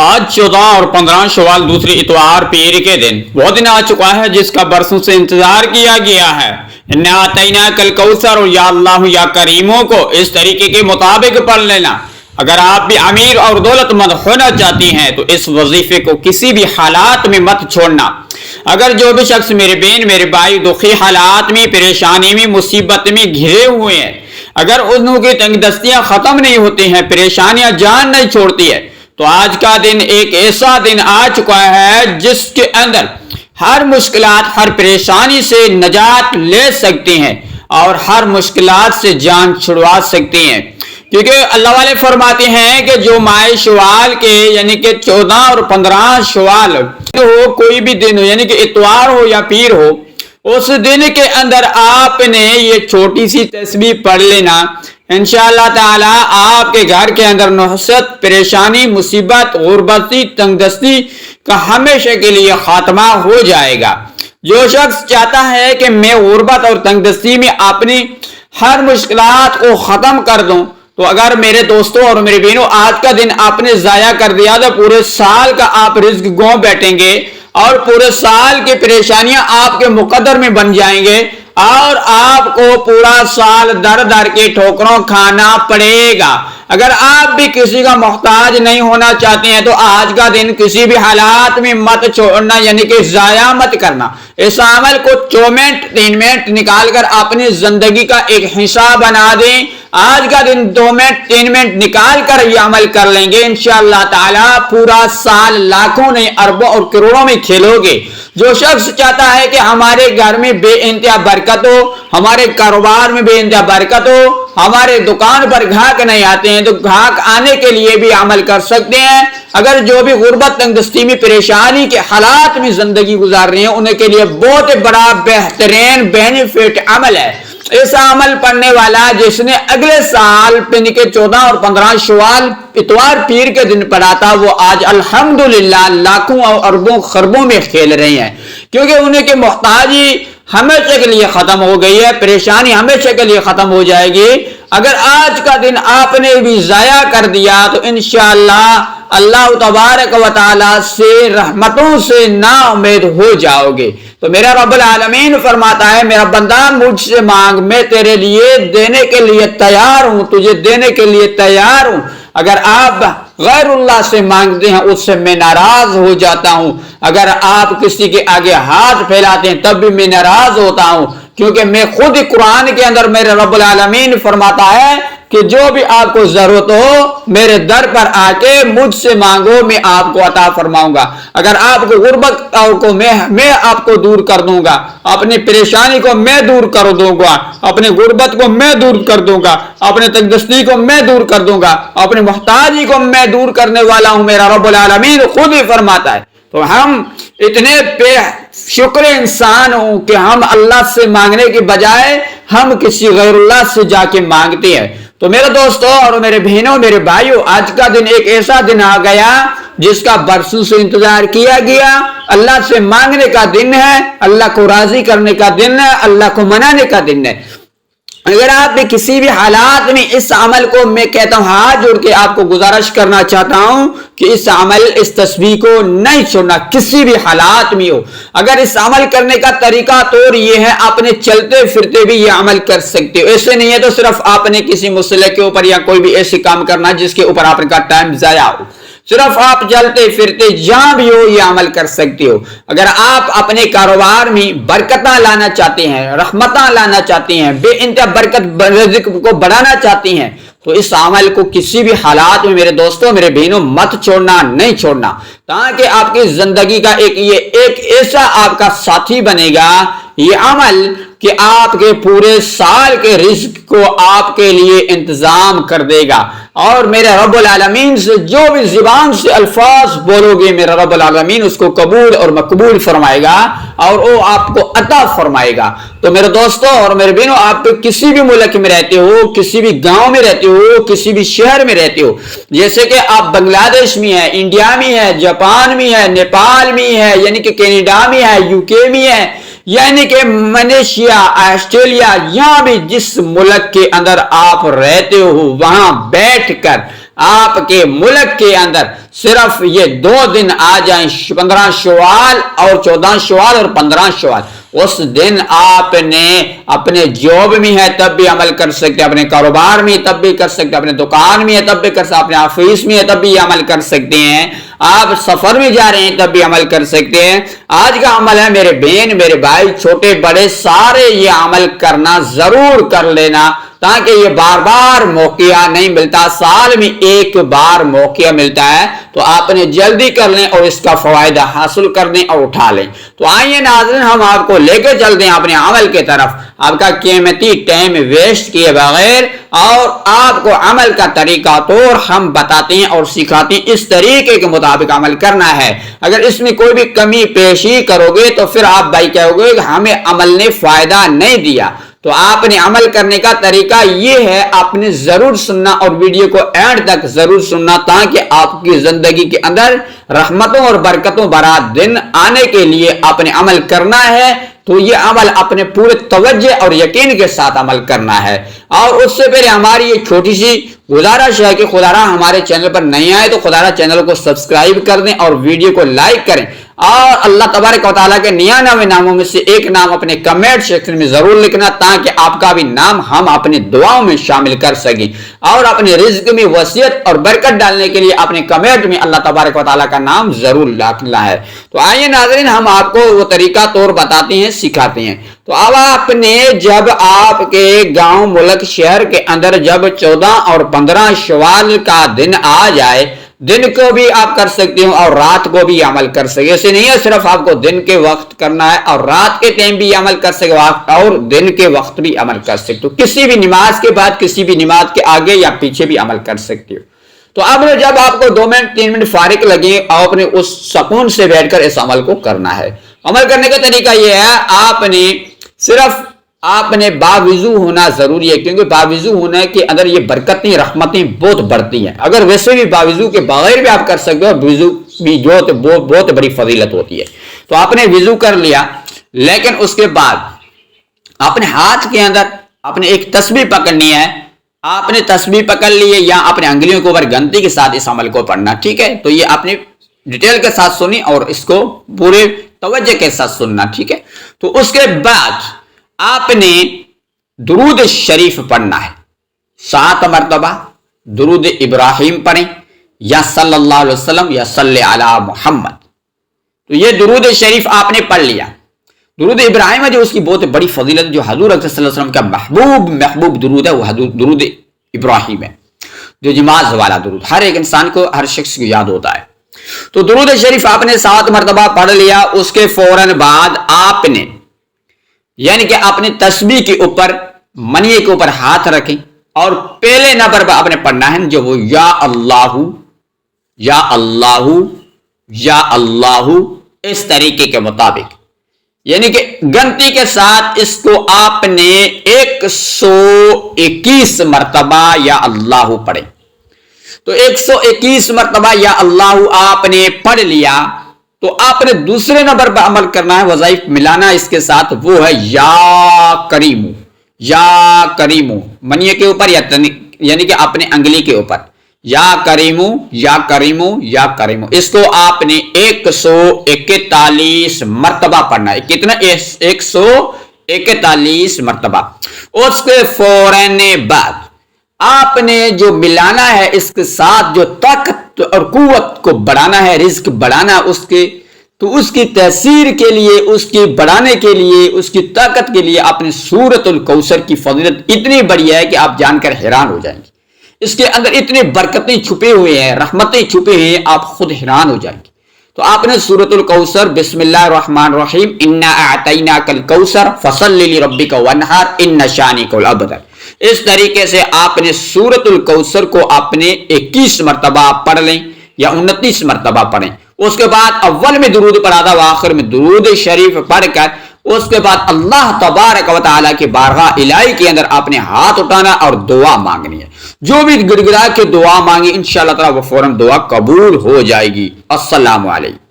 آج 14 اور 15 شوال دوسری اتوار پیر کے دن وہ دن آ چکا ہے جس کا برسوں سے انتظار کیا گیا ہے۔ اِنَّا أَعْطَيْنَاكَ الْكَوْثَرَ اور یا اللہ یا کریموں کو اس طریقے کے مطابق پڑھ لینا۔ اگر آپ بھی امیر اور دولت مند ہونا چاہتی ہیں تو اس وظیفے کو کسی بھی حالات میں مت چھوڑنا۔ اگر جو بھی شخص میرے بہن میرے بھائی دکھی حالات میں پریشانی میں مصیبت میں گھرے ہوئے ہیں، اگر ان کی تنگ دستیاں ختم نہیں ہوتی ہیں، پریشانیاں جان نہیں چھوڑتی ہے، تو آج کا دن ایک ایسا دن آ چکا ہے جس کے اندر ہر مشکلات ہر پریشانی سے نجات لے سکتے ہیں اور ہر مشکلات سے جان چھڑوا سکتے ہیں، کیونکہ اللہ والے فرماتے ہیں کہ جو ماہ شوال کے یعنی کہ 14 اور 15 شوال ہو، کوئی بھی دن ہو یعنی کہ اتوار ہو یا پیر ہو، اس دن کے اندر آپ نے یہ چھوٹی سی تسبیح پڑھ لینا، انشاءاللہ تعالی آپ کے گھر کے اندر نحست، پریشانی، مصیبت، غربتی، تنگ دستی کا ہمیشہ کے لیے خاتمہ ہو جائے گا۔ جو شخص چاہتا ہے کہ میں غربت اور تنگ دستی میں اپنی ہر مشکلات کو ختم کر دوں، تو اگر میرے دوستوں اور میری بہنوں آج کا دن آپ نے ضائع کر دیا تو پورے سال کا آپ رزق گو بیٹھیں گے اور پورے سال کی پریشانیاں آپ کے مقدر میں بن جائیں گے اور آپ کو پورا سال در در کے ٹھوکروں کھانا پڑے گا۔ اگر آپ بھی کسی کا محتاج نہیں ہونا چاہتے ہیں تو آج کا دن کسی بھی حالات میں مت چھوڑنا، یعنی کہ ضائع مت کرنا۔ اس عمل کو 2 منٹ 3 منٹ نکال کر اپنی زندگی کا ایک حصہ بنا دیں۔ آج کا دن 2 منٹ 3 منٹ نکال کر یہ عمل کر لیں گے، انشاءاللہ تعالی پورا سال لاکھوں نہیں اربوں اور کروڑوں میں کھیلو گے۔ جو شخص چاہتا ہے کہ ہمارے گھر میں بے انتہا برکت ہو، ہمارے کاروبار میں بے انتہا برکت ہو، ہمارے دکان پر گاہک نہیں آتے ہیں تو گاہک آنے کے لیے بھی عمل کر سکتے ہیں۔ اگر جو بھی غربت تنگ دستی میں پریشانی کے حالات میں زندگی گزار رہے ہیں، انہیں کے لیے بہت بڑا بہترین بینیفٹ عمل ہے۔ ایسا عمل پڑھنے والا جس نے اگلے سال یعنی کہ 14 اور 15 شوال اتوار پیر کے دن پڑھا تھا، وہ آج الحمدللہ لاکھوں اور اربوں خربوں میں کھیل رہے ہیں، کیونکہ انہیں کی محتاجی ہمیشہ کے لیے ختم ہو گئی ہے، پریشانی ہمیشہ کے لیے ختم ہو جائے گی۔ اگر آج کا دن آپ نے بھی ضائع کر دیا تو انشاءاللہ اللہ تبارک و تعالی سے رحمتوں سے نا امید ہو جاؤ گے۔ تو میرا رب العالمین فرماتا ہے میرا بندہ مجھ سے مانگ، میں تیرے لیے دینے کے لیے تیار ہوں، تجھے دینے کے لیے تیار ہوں۔ اگر آپ غیر اللہ سے مانگتے ہیں اس سے میں ناراض ہو جاتا ہوں، اگر آپ کسی کے آگے ہاتھ پھیلاتے ہیں تب بھی میں ناراض ہوتا ہوں، کیونکہ میں خود قرآن کے اندر میرے رب العالمین فرماتا ہے کہ جو بھی آپ کو ضرورت ہو میرے در پر آ کے مجھ سے مانگو، میں آپ کو عطا فرماؤں گا۔ اگر آپ کو غربت کو میں آپ کو دور کر دوں گا، اپنی پریشانی کو میں دور کر دوں گا، اپنی غربت کو میں دور کر دوں گا، اپنے تنگدستی کو میں دور کر دوں گا، اپنی محتاجی کو میں دور کرنے والا ہوں، میرا رب العالمین خود ہی فرماتا ہے۔ تو ہم اتنے بے شکر انسان ہوں کہ ہم اللہ سے مانگنے کے بجائے ہم کسی غیر اللہ سے جا کے مانگتے ہیں۔ تو میرے دوستوں اور میرے بہنوں میرے بھائیوں، آج کا دن ایک ایسا دن آ گیا جس کا برسوں سے انتظار کیا گیا۔ اللہ سے مانگنے کا دن ہے، اللہ کو راضی کرنے کا دن ہے، اللہ کو منانے کا دن ہے۔ اگر آپ بھی کسی بھی حالات میں اس عمل کو میں کہتا ہوں ہاتھ جوڑ کے آپ کو گزارش کرنا چاہتا ہوں کہ اس عمل اس تسبیح کو نہیں چھوڑنا، کسی بھی حالات میں ہو۔ اگر اس عمل کرنے کا طریقہ طور یہ ہے آپ نے چلتے پھرتے بھی یہ عمل کر سکتے ہو، ایسے نہیں ہے تو صرف آپ نے کسی مسئلے کے اوپر یا کوئی بھی ایسی کام کرنا جس کے اوپر آپ کا ٹائم ضائع ہو، صرف آپ چلتے پھرتے جہاں بھی ہو یہ عمل کر سکتے ہو۔ اگر آپ اپنے کاروبار میں برکتاں لانا چاہتے ہیں، رحمتاں لانا چاہتے ہیں، بے انتہا برکت رزق کو بڑھانا چاہتے ہیں تو اس عمل کو کسی بھی حالات میں میرے دوستوں میرے بہنوں مت چھوڑنا، نہیں چھوڑنا، تاکہ آپ کی زندگی کا ایک ایسا آپ کا ساتھی بنے گا یہ عمل کہ آپ کے پورے سال کے رزق کو آپ کے لیے انتظام کر دے گا۔ اور میرے رب العالمین سے جو بھی زبان سے الفاظ بولو گے میرا رب العالمین اس کو قبول اور مقبول فرمائے گا اور وہ آپ کو عطا فرمائے گا۔ تو میرے دوستوں اور میرے بہنوں، آپ کسی بھی ملک میں رہتے ہو، کسی بھی گاؤں میں رہتے ہو، کسی بھی شہر میں رہتے ہو، جیسے کہ آپ بنگلہ دیش میں ہے، انڈیا میں ہے، جاپان میں ہے، نیپال میں ہے، یعنی کہ کینیڈا میں ہے، UK میں ہے، یعنی کہ ملیشیا، آسٹریلیا، یہاں بھی جس ملک کے اندر آپ رہتے ہو وہاں بیٹھ کر آپ کے ملک کے اندر صرف یہ 2 دن آ جائیں، 15 شوال اور 14 شوال اور 15 شوال، اس دن آپ نے اپنے جاب میں ہے تب بھی عمل کر سکتے، اپنے کاروبار میں تب بھی کر سکتے، اپنے دکان میں ہے تب بھی کر سکتے، اپنے آفس میں ہے تب بھی عمل کر سکتے ہیں، آپ سفر میں جا رہے ہیں تب بھی عمل کر سکتے ہیں۔ آج کا عمل ہے میرے بہن میرے بھائی چھوٹے بڑے سارے یہ عمل کرنا ضرور کر لینا، تاکہ یہ بار بار موقع نہیں ملتا، سال میں ایک بار موقع ملتا ہے، تو آپ نے جلدی کر لیں اور اس کا فوائدہ حاصل کر لیں اور اٹھا لیں۔ تو آئیے ناظرین ہم آپ کو لے کے چلتے ہیں اپنے عمل کی طرف، آپ کا قیمتی ٹائم ویسٹ کیے بغیر، اور آپ کو عمل کا طریقہ طور ہم بتاتے ہیں اور سکھاتے ہیں، اس طریقے کے مطابق عمل کرنا ہے۔ اگر اس میں کوئی بھی کمی پیشی کرو گے تو پھر آپ بھائی کہو گے کہ ہمیں عمل نے فائدہ نہیں دیا۔ تو آپ نے عمل کرنے کا طریقہ یہ ہے، آپ نے ضرور سننا اور ویڈیو کو اینڈ تک ضرور سننا، تاکہ آپ کی زندگی کے اندر رحمتوں اور برکتوں بھرا دن آنے کے لیے آپ نے عمل کرنا ہے۔ تو یہ عمل اپنے پورے توجہ اور یقین کے ساتھ عمل کرنا ہے۔ اور اس سے پہلے ہماری یہ چھوٹی سی گزارش ہے کہ خدا را ہمارے چینل پر نہیں آئے تو خدا را چینل کو سبسکرائب کر دیں اور ویڈیو کو لائک کریں، اور اللہ تبارک و تعالیٰ کے 99 ناموں میں سے ایک نام اپنے کمنٹ سیکشن میں ضرور لکھنا، تاکہ آپ کا بھی نام ہم اپنی دعاؤں میں شامل کر سکیں، اور اپنے رزق میں وسعت اور برکت ڈالنے کے لیے اپنے کمنٹ میں اللہ تبارک و تعالیٰ کا نام ضرور لکھنا ہے۔ تو آئیے ناظرین ہم آپ کو وہ طریقہ طور بتاتے ہیں، سکھاتے ہیں۔ تو اب آپ نے جب آپ کے گاؤں ملک شہر کے اندر جب 14 اور 15 شوال کا دن آ جائے، دن کو بھی آپ کر سکتے ہو اور رات کو بھی عمل کر سکے، ایسے نہیں ہے صرف آپ کو دن کے وقت کرنا ہے اور رات کے ٹائم بھی عمل کر سکے اور دن کے وقت بھی عمل کر سکتے ہو، کسی بھی نماز کے بعد کسی بھی نماز کے آگے یا پیچھے بھی عمل کر سکتے ہو۔ تو اب جب آپ کو 2 منٹ 3 منٹ فارغ لگے، آپ نے اس سکون سے بیٹھ کر اس عمل کو کرنا ہے۔ عمل کرنے کا طریقہ یہ ہے، آپ نے باوضو ہونا ضروری ہے، کیونکہ باوضو ہونے کے اندر یہ برکتیں رحمتیں بہت بڑھتی ہیں۔ اگر ویسے بھی باوضو کے بغیر بھی آپ کر سکتے ہو، وضو بھی جو بہت بڑی فضیلت ہوتی ہے۔ تو آپ نے وضو کر لیا، لیکن اس کے بعد اپنے ہاتھ کے اندر آپ نے ایک تسبیح پکڑنی ہے، آپ نے تسبیح پکڑ لی ہے یا اپنے انگلیوں کے اوپر گنتی کے ساتھ اس عمل کو پڑھنا، ٹھیک ہے؟ تو یہ آپ نے ڈیٹیل کے ساتھ سنی اور اس کو پورے توجہ کے ساتھ سننا، ٹھیک ہے؟ تو اس کے بعد آپ نے درود شریف پڑھنا ہے، 7 مرتبہ درود ابراہیم پڑھیں، یا صلی اللہ علیہ وسلم یا صلی علی محمد۔ تو یہ درود شریف آپ نے پڑھ لیا۔ درود ابراہیم ہے جو اس کی بہت بڑی فضیلت، جو حضور اکرم صلی اللہ علیہ وسلم کا محبوب درود ہے، وہ درود ابراہیم ہے، جو نماز والا درود ہر ایک انسان کو، ہر شخص کو یاد ہوتا ہے۔ تو درود شریف آپ نے 7 مرتبہ پڑھ لیا۔ اس کے فوراً بعد آپ نے یعنی کہ اپنے تسبیح کے اوپر منیے کے اوپر ہاتھ رکھیں، اور پہلے نمبر پر آپ نے پڑھنا ہے جو وہ یا اللہ یا اللہ یا اللہ، اس طریقے کے مطابق، یعنی کہ گنتی کے ساتھ اس کو آپ نے 121 مرتبہ یا اللہ پڑھیں۔ تو 121 مرتبہ یا اللہ آپ نے پڑھ لیا، تو آپ نے دوسرے نمبر پر عمل کرنا ہے، وظائف ملانا اس کے ساتھ، وہ ہے یا کریمو یا کریمو، منیے کے اوپر یعنی کہ اپنے انگلی کے اوپر، یا کریمو یا کریمو یا کریمو، اس کو آپ نے 141 مرتبہ پڑھنا ہے۔ کتنا؟ 141 مرتبہ۔ اس کے فوراً بعد آپ نے جو ملانا ہے اس کے ساتھ، جو طاقت اور قوت کو بڑھانا ہے، رزق بڑھانا اس کے، تو اس کی تاثیر کے لیے، اس کی بڑھانے کے لیے، اس کی طاقت کے لیے آپ نے سورۃ الکوثر کی فضیلت اتنی بڑی ہے کہ آپ جان کر حیران ہو جائیں گے۔ اس کے اندر اتنی برکتیں چھپے ہوئے ہیں، رحمتیں چھپے ہوئے ہیں، آپ خود حیران ہو جائیں گے۔ تو آپ نے سورۃ الکوثر، بسم اللہ الرحمن الرحیم، انا اعطیناک الکوثر فصل لربک وانحر ان شانک الابتر، اس طریقے سے آپ نے سورۃ الکوثر کو آپ نے 21 مرتبہ پڑھ لیں یا 29 مرتبہ پڑھیں۔ اس کے بعد اول میں درود پڑھا تھا، آخر میں درود شریف پڑھ کر اس کے بعد اللہ تبارک و تعالیٰ کی بارگاہ الہی کے اندر آپ نے ہاتھ اٹھانا اور دعا مانگنی ہے۔ جو بھی گڑ گڑا کے دعا مانگی انشاءاللہ تعالیٰ وہ فوراً دعا قبول ہو جائے گی۔ السلام علیکم۔